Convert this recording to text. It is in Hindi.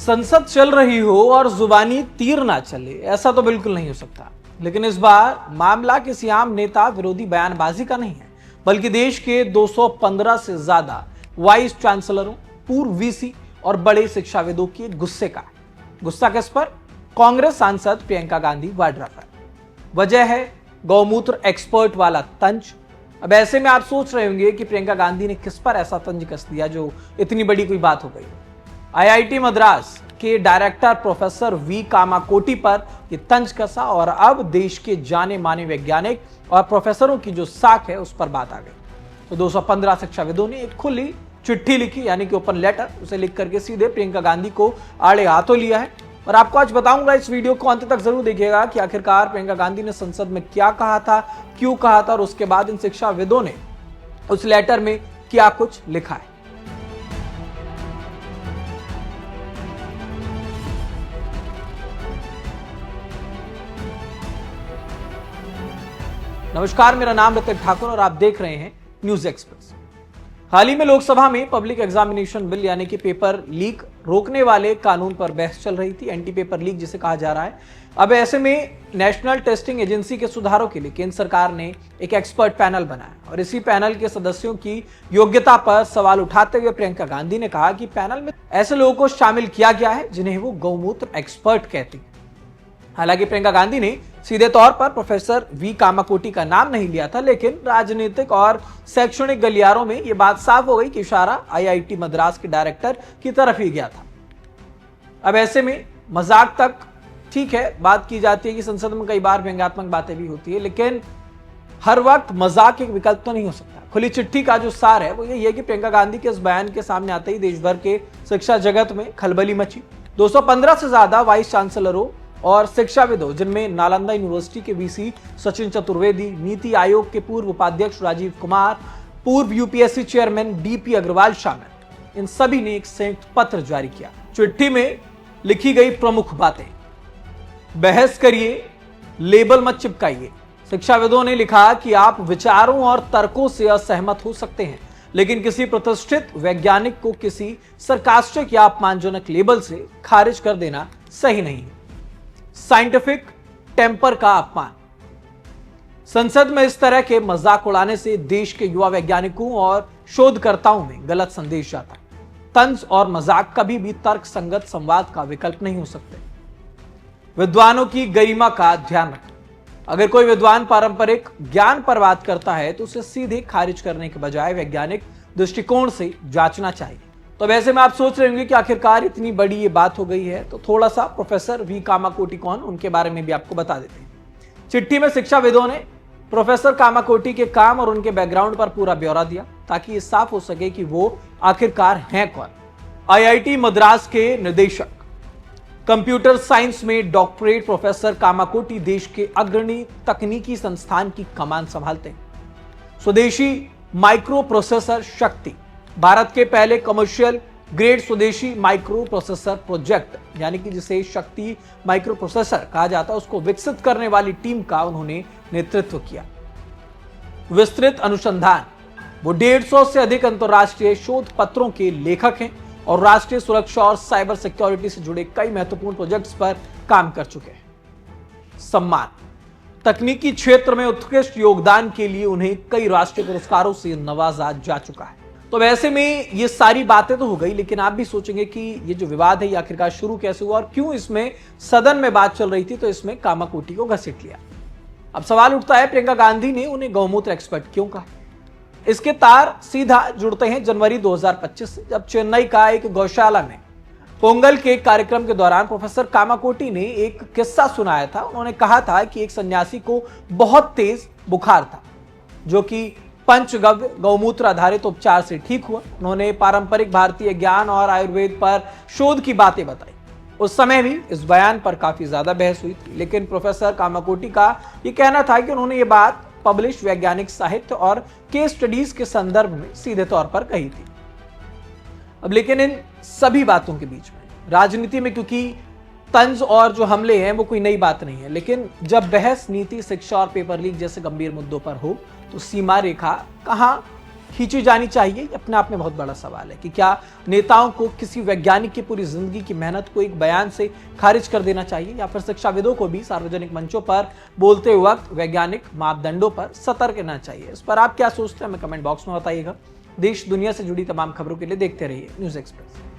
संसद चल रही हो और जुबानी तीर ना चले, ऐसा तो बिल्कुल नहीं हो सकता। लेकिन इस बार मामला किसी आम नेता विरोधी बयानबाजी का नहीं है, बल्कि देश के 215 से ज्यादा वाइस चांसलरों, पूर्व वीसी और बड़े शिक्षाविदों के गुस्से का। गुस्सा किस पर? कांग्रेस सांसद प्रियंका गांधी वाड्रा पर। वजह है गौमूत्र एक्सपर्ट वाला तंज। अब ऐसे में आप सोच रहे होंगे कि प्रियंका गांधी ने किस पर ऐसा तंज कस दिया जो इतनी बड़ी कोई बात हो गई। आईआईटी मद्रास के डायरेक्टर प्रोफेसर वी कामाकोटी पर यह तंज कसा और अब देश के जाने माने वैज्ञानिक और प्रोफेसरों की जो साख है उस पर बात आ गई। तो 215 शिक्षाविदों ने एक खुली चिट्ठी लिखी, यानी कि ओपन लेटर, उसे लिख करके सीधे प्रियंका गांधी को आड़े हाथों लिया है। और आपको आज बताऊंगा, इस वीडियो को अंत तक जरूर देखिएगा कि आखिरकार प्रियंका गांधी ने संसद में क्या कहा था, क्यों कहा था और उसके बाद इन शिक्षाविदों ने उस लेटर में क्या कुछ लिखा है। नमस्कार, मेरा नाम ऋतिक ठाकुर और आप देख रहे हैं न्यूज एक्सप्रेस। हाल ही में लोकसभा में पब्लिक एग्जामिनेशन बिल यानी कि पेपर लीक रोकने वाले कानून पर बहस चल रही थी, एंटी पेपर लीक जिसे कहा जा रहा है। अब ऐसे में नेशनल टेस्टिंग एजेंसी के सुधारों के लिए केंद्र सरकार ने एक एक्सपर्ट पैनल बनाया और इसी पैनल के सदस्यों की योग्यता पर सवाल उठाते हुए प्रियंका गांधी ने कहा कि पैनल में ऐसे लोगों को शामिल किया गया है जिन्हें वो गौमूत्र एक्सपर्ट कहती है। हालांकि प्रियंका गांधी ने सीधे तौर पर प्रोफेसर वी कामाकोटी का नाम नहीं लिया था, लेकिन राजनीतिक और शैक्षणिक गलियारों में यह बात साफ हो गई कि इशारा आईआईटी मद्रास के डायरेक्टर की तरफ ही गया था। अब ऐसे में मजाक तक ठीक है, बात की जाती है कि संसद में कई बार व्यंग्यात्मक बातें भी होती है, लेकिन हर वक्त मजाक एक विकल्प तो नहीं हो सकता। खुली चिट्ठी का जो सार है वो यही है कि प्रियंका गांधी के इस बयान के सामने आते ही देश भर के शिक्षा जगत में खलबली मची। 215 से ज्यादा वाइस चांसलरों और शिक्षाविदों, जिनमें नालंदा यूनिवर्सिटी के वीसी सचिन चतुर्वेदी, नीति आयोग के पूर्व उपाध्यक्ष राजीव कुमार, पूर्व यूपीएससी चेयरमैन डीपी अग्रवाल शामिल, इन सभी ने एक संयुक्त पत्र जारी किया। चिट्ठी में लिखी गई प्रमुख बातें: बहस करिए, लेबल मत चिपकाइए। शिक्षाविदों ने लिखा कि आप विचारों और तर्कों से असहमत हो सकते हैं, लेकिन किसी प्रतिष्ठित वैज्ञानिक को किसी सरकास्टिक या अपमानजनक लेबल से खारिज कर देना सही नहीं है। साइंटिफिक टेम्पर का अपमान। संसद में इस तरह के मजाक उड़ाने से देश के युवा वैज्ञानिकों और शोधकर्ताओं में गलत संदेश जाता है। तंज और मजाक कभी भी तर्क संगत संवाद का विकल्प नहीं हो सकते। विद्वानों की गरिमा का ध्यान रखें। अगर कोई विद्वान पारंपरिक ज्ञान पर बात करता है तो उसे सीधे खारिज करने के बजाय वैज्ञानिक दृष्टिकोण से जांचना चाहिए। तो वैसे में आप सोच रहे होंगे कि आखिरकार इतनी बड़ी ये बात हो गई है, तो थोड़ा सा प्रोफेसर वी कामाकोटी कौन, उनके बारे में भी आपको बता देते हैं। चिट्ठी में शिक्षाविदों ने प्रोफेसर कामाकोटी के काम और उनके बैकग्राउंड पर पूरा ब्यौरा दिया ताकि ये साफ हो सके कि वो आखिरकार हैं कौन। आईआईटी मद्रास के निदेशक, कंप्यूटर साइंस में डॉक्टरेट प्रोफेसर कामाकोटी देश के अग्रणी तकनीकी संस्थान की कमान संभालते हैं। स्वदेशी माइक्रो प्रोसेसर शक्ति, भारत के पहले कमर्शियल ग्रेड स्वदेशी माइक्रो प्रोसेसर प्रोजेक्ट, यानी कि जिसे शक्ति माइक्रो प्रोसेसर कहा जाता है, उसको विकसित करने वाली टीम का उन्होंने नेतृत्व किया। विस्तृत अनुसंधान, वो 150 से अधिक अंतरराष्ट्रीय शोध पत्रों के लेखक हैं और राष्ट्रीय सुरक्षा और साइबर सिक्योरिटी से जुड़े कई महत्वपूर्ण प्रोजेक्ट्स पर काम कर चुके हैं। सम्मान, तकनीकी क्षेत्र में उत्कृष्ट योगदान के लिए उन्हें कई राष्ट्रीय पुरस्कारों से नवाजा जा चुका है। तो वैसे में ये सारी बातें तो हो गई, लेकिन आप भी सोचेंगे कि ये जो विवाद है ये आखिरकार शुरू कैसे हुआ और क्यों इसमें सदन में बात चल रही थी तो इसमें कामाकोटी को घसीट लिया। अब सवाल उठता है, प्रियंका गांधी ने उन्हें गौमूत्र एक्सपर्ट क्यों कहा? इसके तार सीधा जुड़ते हैं जनवरी 2025 से, जब चेन्नई का एक गौशाला में पोंगल के कार्यक्रम के दौरान प्रोफेसर कामाकोटी ने एक किस्सा सुनाया था। उन्होंने कहा था कि एक सन्यासी को बहुत तेज बुखार था, जो कि पंचगव्य गौमूत्र आधारित उपचार से ठीक हुआ। उन्होंने पारंपरिक भारतीय ज्ञान और आयुर्वेद पर शोध की बातें बताई। उस समय भी इस बयान पर काफी ज्यादा बहस हुई थी, लेकिन प्रोफेसर कामाकोटी का यह कहना था कि उन्होंने ये बात पब्लिश वैज्ञानिक साहित्य और केस स्टडीज के संदर्भ में सीधे तौर पर कही थी। अब लेकिन इन सभी बातों के बीच में राजनीति में, क्योंकि तंज और जो हमले हैं वो कोई नई बात नहीं है, लेकिन जब बहस नीति, शिक्षा और पेपर लीक जैसे गंभीर मुद्दों पर हो तो सीमा रेखा कहां खींची जानी चाहिए, ये अपने आप में बहुत बड़ा सवाल है कि क्या नेताओं को किसी वैज्ञानिक की पूरी जिंदगी की मेहनत को एक बयान से खारिज कर देना चाहिए, या फिर शिक्षाविदों को भी सार्वजनिक मंचों पर बोलते वक्त वैज्ञानिक मापदंडों पर सतर्क रहना चाहिए। इस पर आप क्या सोचते हैं, हमें कमेंट बॉक्स में बताइएगा। देश दुनिया से जुड़ी तमाम खबरों के लिए देखते रहिए न्यूज़ एक्सप्रेस।